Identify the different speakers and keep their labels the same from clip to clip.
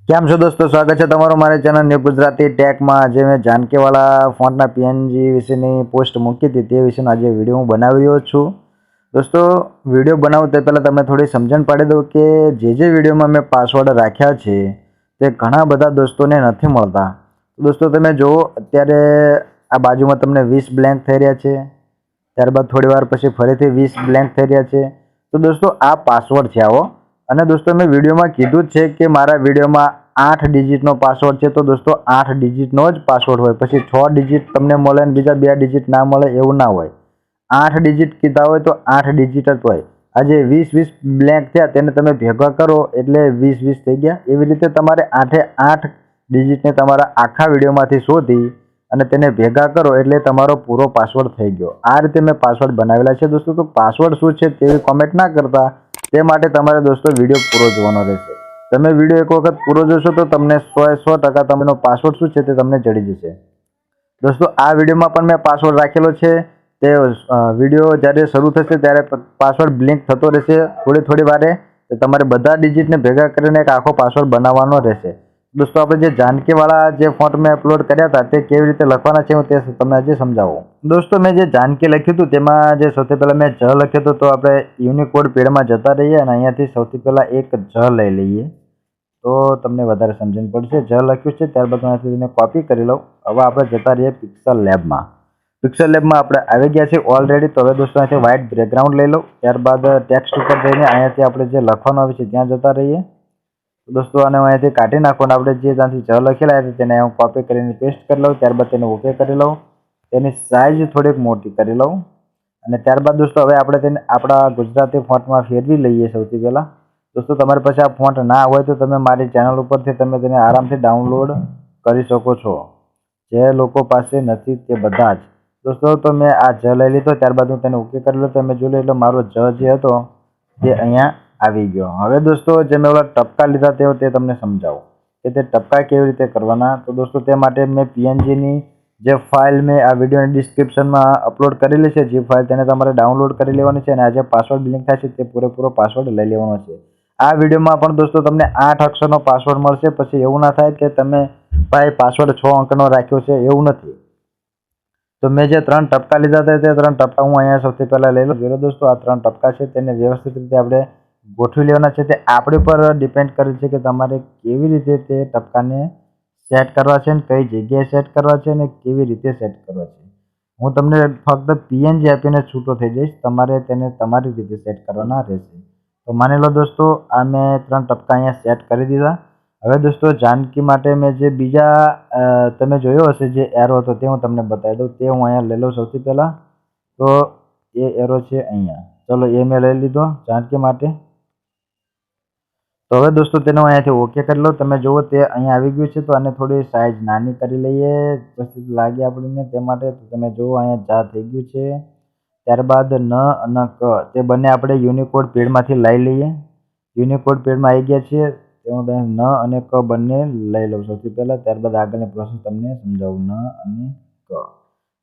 Speaker 1: કેમ છો દોસ્તો, સ્વાગત છે તમારું મારી ચેનલ ન્યૂ ગુજરાતી ટેકમાં। જે મેં જાનકીવાળા ફોન્ટના પીએનજી વિશેની પોસ્ટ મૂકી હતી તે વિશેનો આજે વિડીયો હું બનાવી રહ્યો છું। દોસ્તો, વિડીયો બનાવું તે પહેલાં તમને થોડી સમજણ પાડી દઉં કે જે વિડીયોમાં મેં પાસવર્ડ રાખ્યા છે તે ઘણા બધા દોસ્તોને નથી મળતા। દોસ્તો તમે જુઓ, અત્યારે આ બાજુમાં તમને 20 બ્લેન્ક થઈ રહ્યા છે, ત્યારબાદ થોડી વાર પછી ફરીથી 20 બ્લેન્ક થઈ રહ્યા છે। તો દોસ્તો આ પાસવર્ડ છે આવો। અને દોસ્તો મેં વિડીયોમાં કીધું જ છે કે મારા વિડીયોમાં 8 ડિજિટનો પાસવર્ડ છે। તો દોસ્તો 8 ડિજિટનો જ પાસવર્ડ હોય, પછી 6 ડિજિટ તમને મળે અને બીજા 2 ડિજિટ ના મળે એવું ના હોય। 8 ડિજિટ કીધા હોય તો 8 ડિજિટ જ હોય। આજે 20 બ્લેન્ક થયા તેને તમે ભેગા કરો એટલે 20 થઈ ગયા। એવી રીતે તમારે 8 ડિજિટને તમારા આખા વિડીયોમાંથી શોધી અને તેને ભેગા કરો એટલે તમારો પૂરો પાસવર્ડ થઈ ગયો। આ રીતે મેં પાસવર્ડ બનાવેલા છે દોસ્તો। તો પાસવર્ડ શું છે તેવી કોમેન્ટ ના કરતા, તે માટે તમારે દોસ્તો વિડીયો પૂરો જોવાનો રહેશે। તમે વિડીયો એક વખત પૂરો જોશો તો તમને 100% તમારો પાસવર્ડ શું છે તે તમને જડી જશે। દોસ્તો આ વિડીયોમાં પણ મેં પાસવર્ડ રાખેલો છે। તે વિડીયો જ્યારે શરૂ થશે ત્યારે પાસવર્ડ બ્લિંક થતો રહેશે થોડી વારે। તમારે બધા ડિજિટને ભેગા કરીને એક આખો પાસવર્ડ બનાવવાનો રહેશે। દોસ્તો આપણે જે જાનકીવાળા જે ફોન્ટ મેં અપલોડ કર્યા હતા તે કેવી રીતે લખવાના છે હું તે તમને આજે સમજાવું। દોસ્તો મેં જે જાનકી લખ્યું હતું તેમાં જે સૌથી પહેલાં મેં જ લખ્યું હતું, તો આપણે યુનિકોડ પેડમાં જતા રહીએ અને અહીંયાથી સૌથી પહેલાં એક જ લઈ લઈએ તો તમને વધારે સમજણ પડશે। જ લખ્યું છે, ત્યારબાદ હું અહીંયાથી તેને કોપી કરી લઉં। હવે આપણે જતા રહીએ પિક્સલ લેબમાં। પિક્સલ લેબમાં આપણે આવી ગયા છીએ ઓલરેડી। તો હવે દોસ્તો અહીંયાથી વ્હાઇટ બેકગ્રાઉન્ડ લઈ લઉં, ત્યારબાદ ટેક્સ્ટ ઉપર જઈને અહીંયાથી આપણે જે લખવાનું આવે છે ત્યાં જતા રહીએ। દોસ્તો આને હું અહીંયાથી કાઢી નાખું અને આપણે જે ત્યાંથી જ લખેલા હતા તેને હું કોપી કરીને પેસ્ટ કરી લઉં, ત્યારબાદ તેને ઓકે કરી લઉં, તેની સાઇઝ થોડીક મોટી કરી લઉં અને ત્યારબાદ દોસ્તો હવે આપણે તેને આપણા ગુજરાતી ફોન્ટમાં ફેરવી લઈએ। સૌથી પહેલાં દોસ્તો તમારી પાસે આ ફોન્ટ ના હોય તો તમે મારી ચેનલ ઉપરથી તમે તેને આરામથી ડાઉનલોડ કરી શકો છો। જે લોકો પાસે નથી તે બધા જ દોસ્તો। તો મેં આ જ લઈ લીધો, ત્યારબાદ હું તેને ઓકે કરી લઉં। તમે જોઈ લો એટલે મારો જે હતો તે અહીંયા આવી ગયો। હવે દોસ્તો જે મેં ઓલા ટપકા લીધા તે તમને સમજાવું કે તે ટપકા કેવી રીતે કરવાના। તો દોસ્તો તે માટે મેં પીએનજીની જે ફાઇલ મેં આ વિડીયોની ડિસ્ક્રિપ્શનમાં અપલોડ કરેલી છે, જે ફાઇલ તેને તમારે ડાઉનલોડ કરી લેવાની છે અને આ જે પાસવર્ડ લિંક થાય છે તે પૂરેપૂરો પાસવર્ડ લઈ લેવાનો છે। આ વિડીયોમાં પણ દોસ્તો તમને 8 અક્ષરનો પાસવર્ડ મળશે। પછી એવું ના થાય કે તમે ભાઈ પાસવર્ડ 6 અંકનો રાખ્યો છે, એવું નથી। તો મેં જે 3 ટપકા લીધા હતા તે 3 ટપકા હું અહીંયા સૌથી પહેલાં લઈ લઉં। જોડે દોસ્તો આ 3 ટપકા છે તેને વ્યવસ્થિત રીતે આપણે ગોઠવી લેવાના છે। તે આપણી પર ડિપેન્ડ કરે છે કે તમારે કેવી રીતે તે ટપકાને સેટ કરવા છે અને કઈ જગ્યાએ સેટ કરવા છે અને કેવી રીતે સેટ કરવા છે। હું તમને ફક્ત પીએનજી આપીને છૂટો થઈ જઈશ, તમારે તેને તમારી રીતે સેટ કરવાના રહેશે। તો માની લો દોસ્તો આ મેં 3 ટપકા અહીંયા સેટ કરી દીધા। હવે દોસ્તો જાનકી માટે મેં જે બીજા તમે જોયો હશે જે એરો હતો તે હું તમને બતાવી દઉં। તે હું અહીંયા લઈ લઉં સૌથી પહેલાં। તો એ એરો છે અહીંયા, ચલો એ મેં લઈ લીધો જાનકી માટે। તો હવે દોસ્તો તેને હું અહીંયાથી ઓકે કરી લઉં। તમે જુઓ તે અહીંયા આવી ગયું છે। તો આને થોડી સાઇઝ નાની કરી લઈએ, પછી લાગે આપણને તે માટે। તમે જુઓ અહીંયા જા થઈ ગયું છે। ત્યારબાદ ન અને ક તે બંને આપણે યુનિકોડ પેડમાંથી લઈ લઈએ। યુનિકોડ પેડમાં આવી ગયા છીએ તે હું ન અને ક બંને લઈ લઉં સૌથી પહેલાં, ત્યારબાદ આગળની પ્રોસેસ તમને સમજાવું। ન અને ક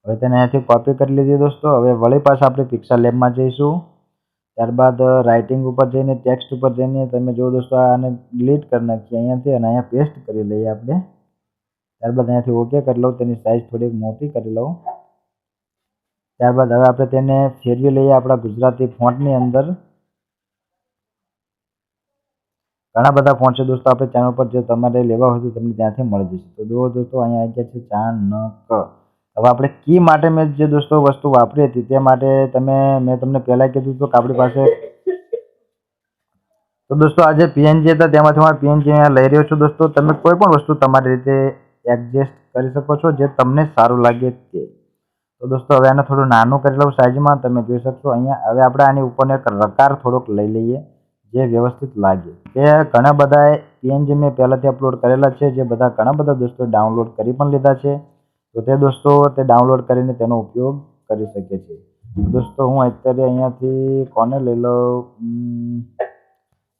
Speaker 1: હવે તેને અહીંયાથી કોપી કરી લીધી દોસ્તો। હવે વળી પાછા આપણે પિક્સલ લેબમાં જઈશું, ત્યારબાદ રાઇટિંગ ઉપર જઈને ટેક્સ્ટ ઉપર જઈને તમે જો દોસ્તો આને ડિલીટ કરી નાખીએ અહીંયાથી અને અહીંયા પેસ્ટ કરી લઈએ આપણે। ત્યારબાદ અહીંયાથી ઓકે કરી લઉં, તેની સાઇઝ થોડીક મોટી કરી લઉં। ત્યારબાદ હવે આપણે તેને ફેરવી લઈએ આપણા ગુજરાતી ફોન્ટની અંદર। ઘણા બધા ફોન્ટ છે દોસ્તો આપણે ચેનલ પર, જે તમારે લેવા હોય તો તમને ત્યાંથી મળી જશે। તો જુઓ દોસ્તો અહીંયા આવી ગયા છે ચાણક। હવે આપણે કી માટે મેં જે દોસ્તો વસ્તુ વાપરી હતી તે માટે મેં તમને પહેલાં કીધું હતું કે આપણી પાસે તો દોસ્તો આ જે પીએનજી હતા તેમાંથી હું પીએનજી અહીંયા લઈ રહ્યો છું દોસ્તો। તમે કોઈ પણ વસ્તુ તમારી રીતે એડજસ્ટ કરી શકો છો જે તમને સારું લાગે તે। તો દોસ્તો હવે આને થોડું નાનું કરી લઉં સાઇઝમાં, તમે જોઈ શકશો અહીંયા। હવે આપણે આની ઉપરનો એક રકાર થોડોક લઈ લઈએ જે વ્યવસ્થિત લાગે। તે ઘણા બધા પીએનજી મેં પહેલાંથી અપલોડ કરેલા છે, જે બધા ઘણા બધા દોસ્તો ડાઉનલોડ કરી પણ લીધા છે। તો તે દોસ્તો તે ડાઉનલોડ કરીને તેનો ઉપયોગ કરી શકે છે। દોસ્તો હું અત્યારે અહીંયાથી કોને લઈ લઉં,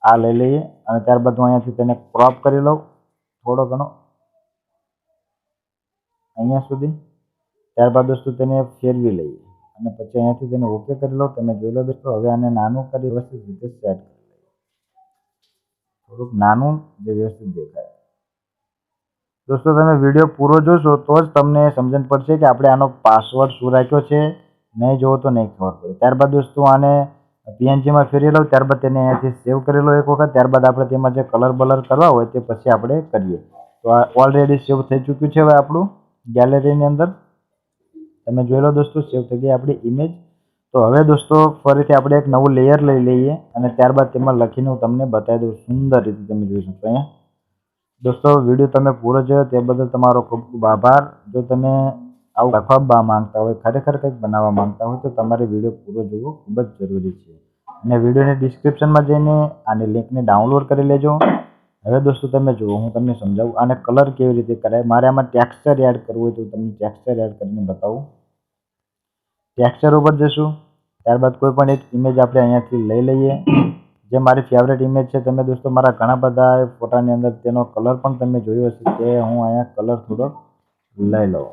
Speaker 1: આ લઈ લઈએ અને ત્યારબાદ હું અહીંયાથી તેને ક્રોપ કરી લઉં થોડો ઘણો અહીંયા સુધી। ત્યારબાદ દોસ્તો તેને ફેરવી લઈએ અને પછી અહીંયાથી તેને ઓકે કરી લઉં। તમે જોઈ લો દોસ્તો હવે આને નાનું કરી વ્યવસ્થિત રીતે સેટ કરી લઈએ, થોડુંક નાનું જે વ્યવસ્થિત દેખાય। દોસ્તો તમે વિડીયો પૂરો જોશો તો જ તમને સમજણ પડશે કે આપણે આનો પાસવર્ડ શું રાખ્યો છે. નહીં જોવો તો નહીં ખબર પડે. ત્યારબાદ દોસ્તો આને પીએનજીમાં ફેરવી લો. ત્યારબાદ તેને અહીંયાથી સેવ કરી લો એક વખત. ત્યારબાદ આપણે તેમાં જે કલર બલર કરવા હોય તે પછી આપણે કરીએ. તો આ ઓલરેડી સેવ થઈ ચૂક્યું છે હવે આપણું ગેલેરીની અંદર. તમે જોઈ લો દોસ્તો, સેવ થઈ ગઈ આપણી ઇમેજ. તો હવે દોસ્તો ફરીથી આપણે એક નવું લેયર લઈ લઈએ અને ત્યારબાદ તેમાં લખીને હું તમને બતાવી દઉં સુંદર રીતે. તમે જોઈ શકો અહીંયા. દોસ્તો વિડીયો તમે પૂરો જોયો તે બદલ તમારો ખૂબ ખૂબ આભાર. જો તમે આવું લખવા માંગતા હોય, ખરેખર કંઈક બનાવવા માંગતા હોય તો તમારે વિડીયો પૂરો જોવો ખૂબ જ જરૂરી છે. અને વિડીયોની ડિસ્ક્રિપ્શનમાં જઈને આની લિંકને ડાઉનલોડ કરી લેજો. હવે દોસ્તો તમે જુઓ, હું તમને સમજાવું આને કલર કેવી રીતે કરાય. મારે આમાં ટેક્સચર એડ કરવું હોય તો તમને ટેક્સચર એડ કરીને બતાવું. ટેક્સચર ઉપર જશું, ત્યારબાદ કોઈ પણ એક ઇમેજ આપણે અહીંયાથી લઈ લઈએ જે મારી ફેવરેટ ઇમેજ છે. તમે દોસ્તો મારા ઘણા બધા ફોટાની અંદર તેનો કલર પણ તમે જોયો હશે કે હું અહીંયા કલર થોડોક લઈ લઉં.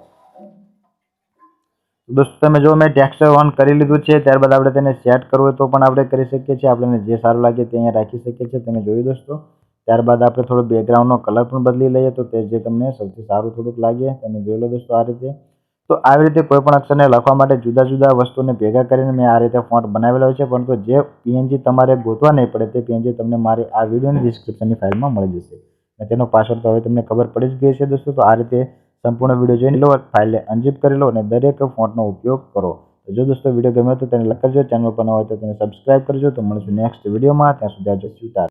Speaker 1: દોસ્તો તમે જો મેં ટેક્સચર ઓન કરી લીધું છે. ત્યારબાદ આપણે તેને સેટ કરવું હોય તો પણ આપણે કરી શકીએ છીએ. આપણને જે સારું લાગે તે અહીંયા રાખી શકીએ છીએ. તમે જોયું દોસ્તો. ત્યારબાદ આપણે થોડો બેકગ્રાઉન્ડનો કલર પણ બદલી લઈએ તો તે જે તમને સૌથી સારું થોડુંક લાગે. તમે જોઈ લો દોસ્તો આ રીતે. તો આવી રીતે કોઈ પણ અક્ષરને લખવા માટે જુદા જુદા વસ્તુને ભેગા કરીને મેં આ રીતે ફોન્ટ બનાવેલો હોય છે. પરંતુ જે પીએનજી તમારે ગોતવા નહીં પડે તે પીએનજી તમને મારી આ વિડીયોની ડિસ્ક્રિપ્શનની ફાઇલમાં મળી જશે. અને તેનો પાસવર્ડ તો હવે તમને ખબર પડી જ ગઈ છે દોસ્તો. તો આ રીતે સંપૂર્ણ વિડીયો જોઈને લો, ફાઇલને અનઝિપ કરી લો અને દરેક ફોન્ટનો ઉપયોગ કરો. તો જો દોસ્તો વિડીયો ગમ્યો તો તેને લાઈક કરજો. ચેનલ પર ન હોય તો તેને સબસ્ક્રાઇબ કરજો. તો મળીશું નેક્સ્ટ વિડીયોમાં. ત્યાં સુધી આવજો.